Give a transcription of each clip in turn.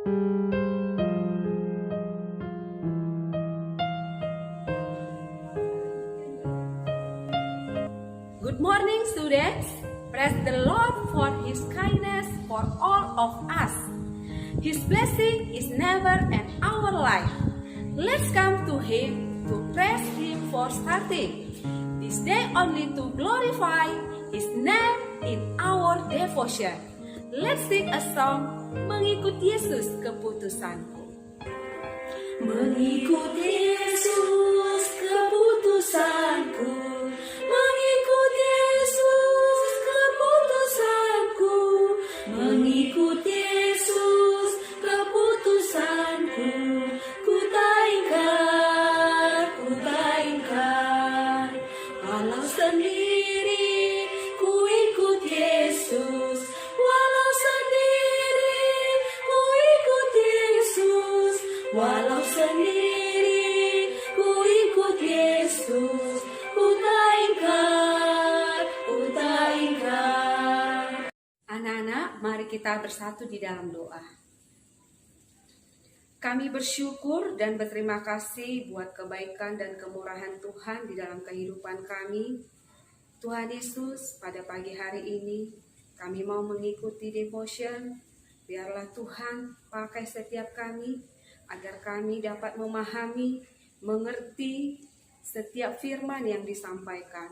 Good morning, students. Praise the Lord for His kindness for all of us. His blessing is never in our life. Let's come to Him to praise Him for starting this day only to glorify His name in our devotion. Let's sing a song, Mengikut Yesus Keputusanku. Mengikut Yesus keputusanku, mengikut Yesus keputusanku, mengikut Yesus keputusanku, ku tak ingkar, walau sendiri ku ikut Yesus, walau sendiri ku ikut Yesus, walau sendiri ku ikut Yesus, ku tak ingkar. Anak-anak, mari kita bersatu di dalam doa. Kami bersyukur dan berterima kasih buat kebaikan dan kemurahan Tuhan di dalam kehidupan kami. Tuhan Yesus, pada pagi hari ini kami mau mengikuti devotion. Biarlah Tuhan pakai setiap kami agar kami dapat memahami, mengerti setiap firman yang disampaikan.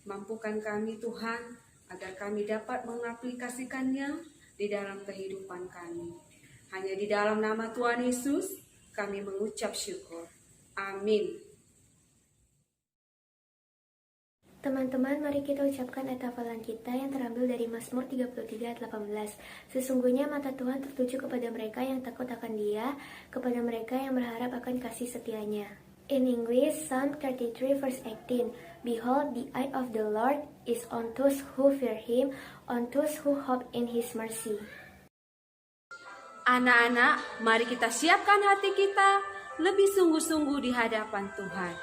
Mampukan kami Tuhan agar kami dapat mengaplikasikannya di dalam kehidupan kami. Hanya di dalam nama Tuhan Yesus kami mengucap syukur. Amin. Teman-teman, mari kita ucapkan ayat hafalan kita yang terambil dari Mazmur 33 ayat 18. Sesungguhnya mata Tuhan tertuju kepada mereka yang takut akan Dia, kepada mereka yang berharap akan kasih setianya. In English, Psalm 33 verse 18. Behold, the eye of the Lord is on those who fear Him, on those who hope in His mercy. Anak-anak, mari kita siapkan hati kita lebih sungguh-sungguh di hadapan Tuhan.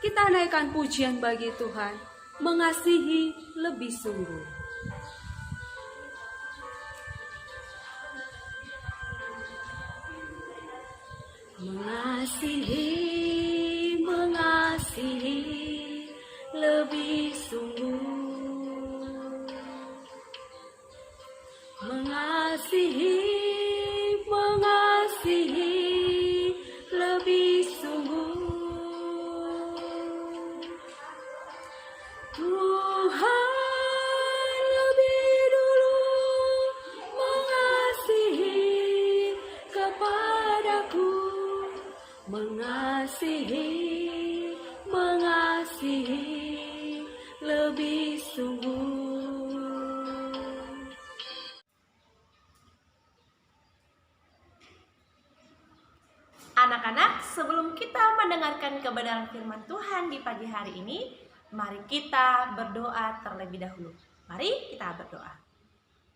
Kita naikkan pujian bagi Tuhan, mengasihi lebih sungguh. Mengasihi lebih sungguh. Mengasihi lebih sungguh. Tuhan lebih dulu mengasihi kepadaku, mengasihi lebih sungguh. Anak-anak, sebelum kita mendengarkan kebenaran firman Tuhan di pagi hari ini, mari kita berdoa terlebih dahulu. Mari kita berdoa.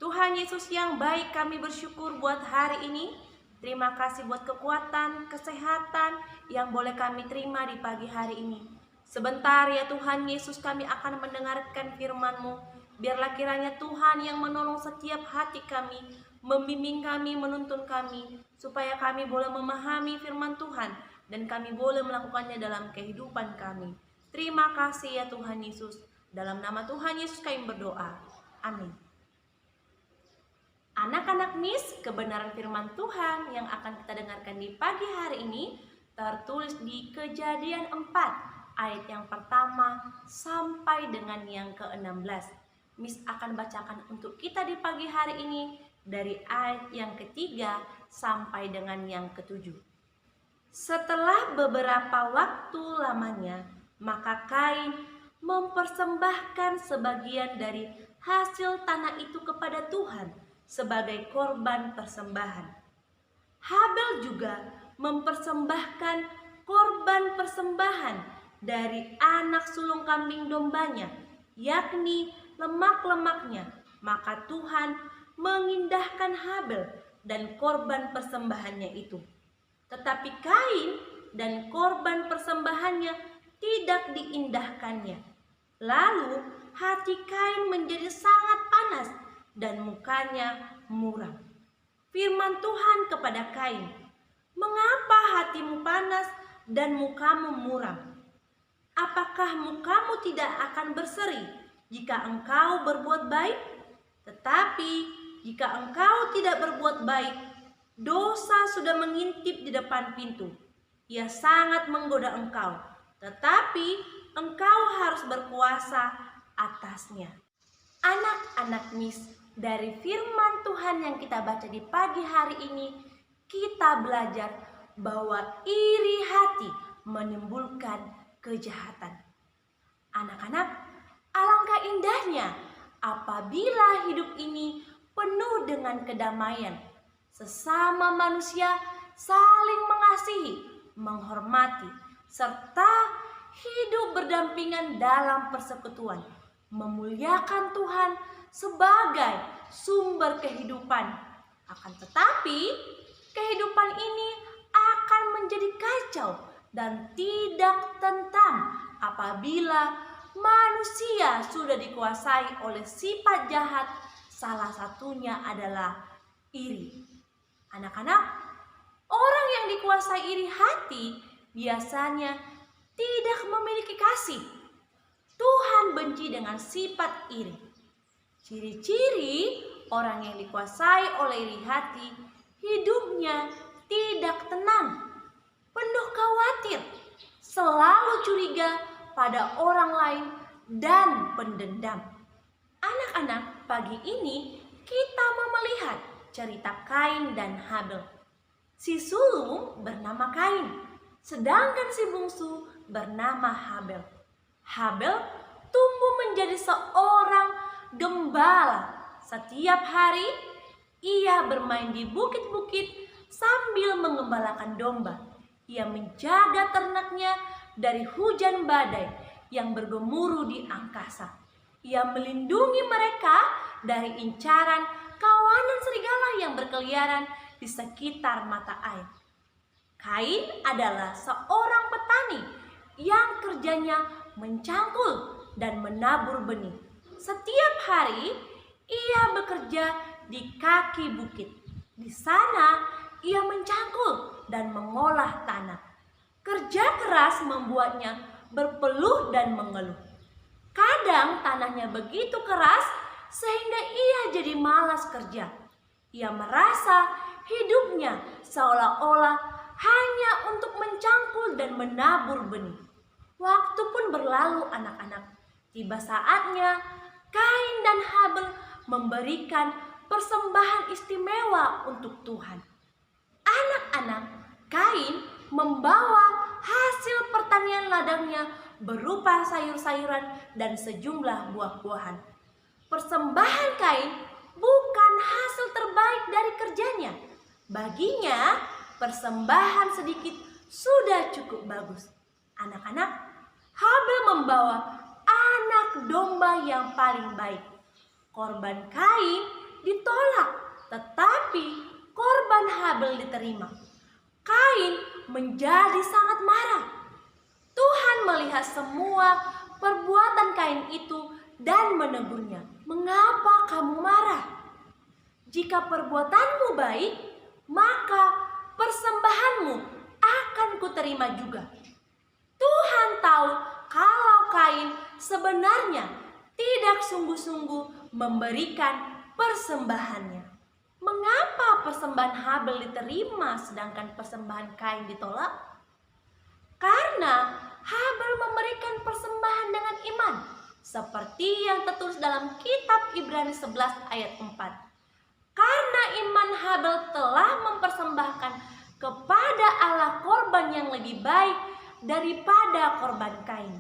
Tuhan Yesus yang baik, kami bersyukur buat hari ini. Terima kasih buat kekuatan, kesehatan yang boleh kami terima di pagi hari ini. Sebentar ya Tuhan Yesus, kami akan mendengarkan firman-Mu. Biarlah kiranya Tuhan yang menolong setiap hati kami, membimbing kami, menuntun kami, supaya kami boleh memahami firman Tuhan dan kami boleh melakukannya dalam kehidupan kami. Terima kasih ya Tuhan Yesus. Dalam nama Tuhan Yesus kami berdoa. Amin. Anak-anak Miss, kebenaran firman Tuhan yang akan kita dengarkan di pagi hari ini tertulis di Kejadian 4 ayat yang pertama sampai dengan yang ke-16. Miss akan bacakan untuk kita di pagi hari ini dari ayat yang ketiga sampai dengan yang ke-7. Setelah beberapa waktu lamanya, maka Kain mempersembahkan sebagian dari hasil tanah itu kepada Tuhan sebagai korban persembahan. Habel juga mempersembahkan korban persembahan dari anak sulung kambing dombanya, yakni lemak-lemaknya. Maka Tuhan mengindahkan Habel dan korban persembahannya itu. Tetapi Kain dan korban persembahannya tidak diindahkannya. Lalu hati Kain menjadi sangat panas dan mukanya muram. firman Tuhan kepada Kain, "Mengapa hatimu panas dan mukamu muram? Apakah mukamu tidak akan berseri jika engkau berbuat baik? Tetapi jika engkau tidak berbuat baik, dosa sudah mengintip di depan pintu. Ia sangat menggoda engkau, tetapi engkau harus berkuasa atasnya." Anak-anak Miss, dari firman Tuhan yang kita baca di pagi hari ini, kita belajar bahwa iri hati menimbulkan kejahatan. Anak-anak, alangkah indahnya apabila hidup ini penuh dengan kedamaian. Sesama manusia saling mengasihi, menghormati, serta hidup berdampingan dalam persekutuan, memuliakan Tuhan sebagai sumber kehidupan. Akan tetapi, kehidupan ini akan menjadi kacau dan tidak tentram apabila manusia sudah dikuasai oleh sifat jahat, salah satunya adalah iri. Anak-anak, orang yang dikuasai iri hati biasanya tidak memiliki kasih. Tuhan benci dengan sifat iri. Ciri-ciri orang yang dikuasai oleh iri hati, hidupnya tidak tenang, penuh khawatir, selalu curiga pada orang lain dan pendendam. Anak-anak, pagi ini kita mau melihat cerita Kain dan Habel. Si sulung bernama Kain, sedangkan si bungsu bernama Habel. Habel tumbuh menjadi seorang gembala. Setiap hari ia bermain di bukit-bukit sambil mengembalakan domba. Ia menjaga ternaknya dari hujan badai yang bergemuruh di angkasa. Ia melindungi mereka dari incaran kawanan serigala yang berkeliaran di sekitar mata air. Kain adalah seorang petani yang kerjanya mencangkul dan menabur benih. Setiap hari ia bekerja di kaki bukit. Di sana ia mencangkul dan mengolah tanah. Kerja keras membuatnya berpeluh dan mengeluh. Kadang tanahnya begitu keras sehingga ia jadi malas kerja. Ia merasa hidupnya seolah-olah hanya untuk mencangkul dan menabur benih. Waktu pun berlalu, anak-anak. Tiba saatnya Kain dan Habel memberikan persembahan istimewa untuk Tuhan. Anak-anak, Kain membawa hasil pertanian ladangnya berupa sayur-sayuran dan sejumlah buah-buahan. Persembahan Kain bukan hasil terbaik dari kerjanya. Baginya, persembahan sedikit sudah cukup bagus. Anak-anak, Habel membawa anak domba yang paling baik. Korban Kain ditolak, tetapi korban Habel diterima. Kain menjadi sangat marah. Tuhan melihat semua perbuatan Kain itu dan menegurnya. "Mengapa kamu marah? Jika perbuatanmu baik, maka persembahanmu akan kuterima juga." Tuhan tahu kalau Kain sebenarnya tidak sungguh-sungguh memberikan persembahannya. Mengapa persembahan Habel diterima sedangkan persembahan Kain ditolak? Karena Habel memberikan persembahan dengan iman, seperti yang tertulis dalam kitab Ibrani 11 ayat 4. Karena iman Habel telah mempersembahkan kepada Allah korban yang lebih baik daripada korban Kain.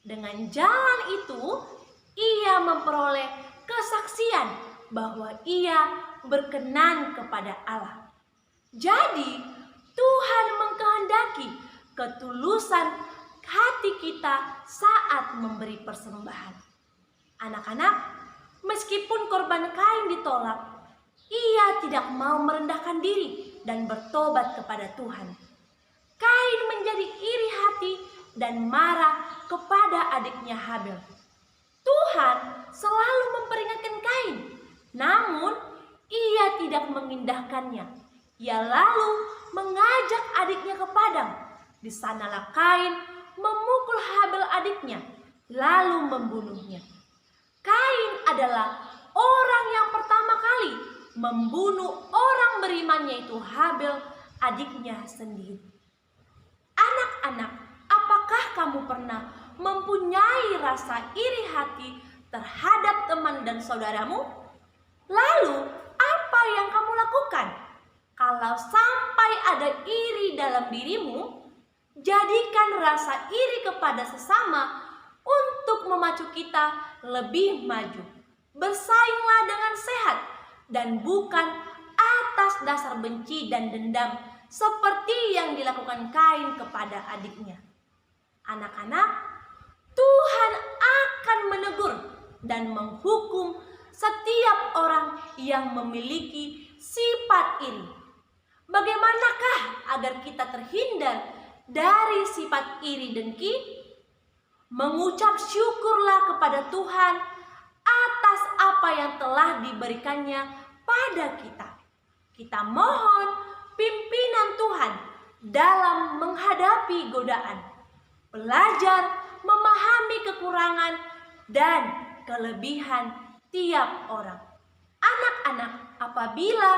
Dengan jalan itu, ia memperoleh kesaksian bahwa ia berkenan kepada Allah. Jadi, Tuhan mengkehendaki ketulusan hati kita saat memberi persembahan. Anak-anak, meskipun korban Kain ditolak, ia tidak mau merendahkan diri dan bertobat kepada Tuhan. Kain menjadi iri hati dan marah kepada adiknya Habel. Tuhan selalu memperingatkan Kain, namun ia tidak mengindahkannya. Ia lalu mengajak adiknya ke padang. Di sanalah Kain memukul Habel adiknya, lalu membunuhnya. Kain adalah orang yang pertama kali membunuh orang beriman, yaitu Habel, adiknya sendiri. Anak-anak, apakah kamu pernah mempunyai rasa iri hati terhadap teman dan saudaramu? Lalu, apa yang kamu lakukan? Kalau sampai ada iri dalam dirimu, jadikan rasa iri kepada sesama untuk memacu kita lebih maju. Bersainglah dengan sehat dan bukan atas dasar benci dan dendam seperti yang dilakukan Kain kepada adiknya. Anak-anak, Tuhan akan menegur dan menghukum setiap orang yang memiliki sifat iri. Bagaimanakah agar kita terhindar dari sifat iri dengki? Mengucap syukurlah kepada Tuhan atas apa yang telah diberikannya pada kita. Kita mohon pimpinan Tuhan dalam menghadapi godaan. Belajar memahami kekurangan dan kelebihan tiap orang. Anak-anak, apabila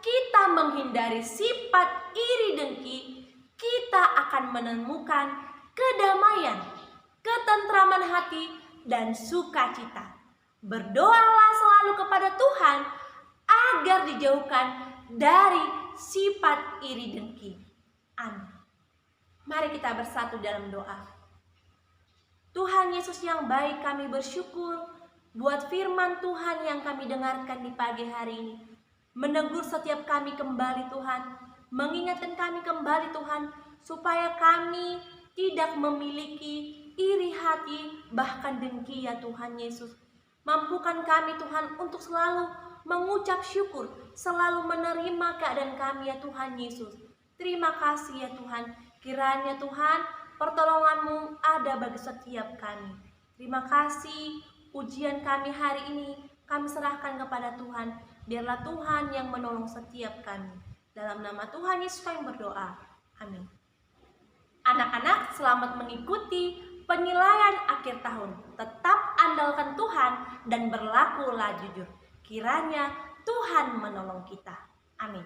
kita menghindari sifat iri dengki, kita akan menemukan kedamaian, ketentraman hati, dan sukacita. Berdoalah selalu kepada Tuhan agar dijauhkan dari sifat iri dengki. Amin. Mari kita bersatu dalam doa. Tuhan Yesus yang baik, kami bersyukur buat firman Tuhan yang kami dengarkan di pagi hari ini. Menegur setiap kami kembali Tuhan, mengingatkan kami kembali Tuhan, supaya kami tidak memiliki iri hati, bahkan dengki ya Tuhan Yesus. Mampukan kami Tuhan untuk selalu mengucap syukur, selalu menerima keadaan kami ya Tuhan Yesus. Terima kasih ya Tuhan, kiranya Tuhan pertolongan-Mu ada bagi setiap kami. Terima kasih, ujian kami hari ini kami serahkan kepada Tuhan. Biarlah Tuhan yang menolong setiap kami. Dalam nama Tuhan Yesus kami berdoa. Amin. Anak-anak, selamat mengikuti penilaian akhir tahun. Tetap andalkan Tuhan dan berlakulah jujur. Kiranya Tuhan menolong kita. Amin.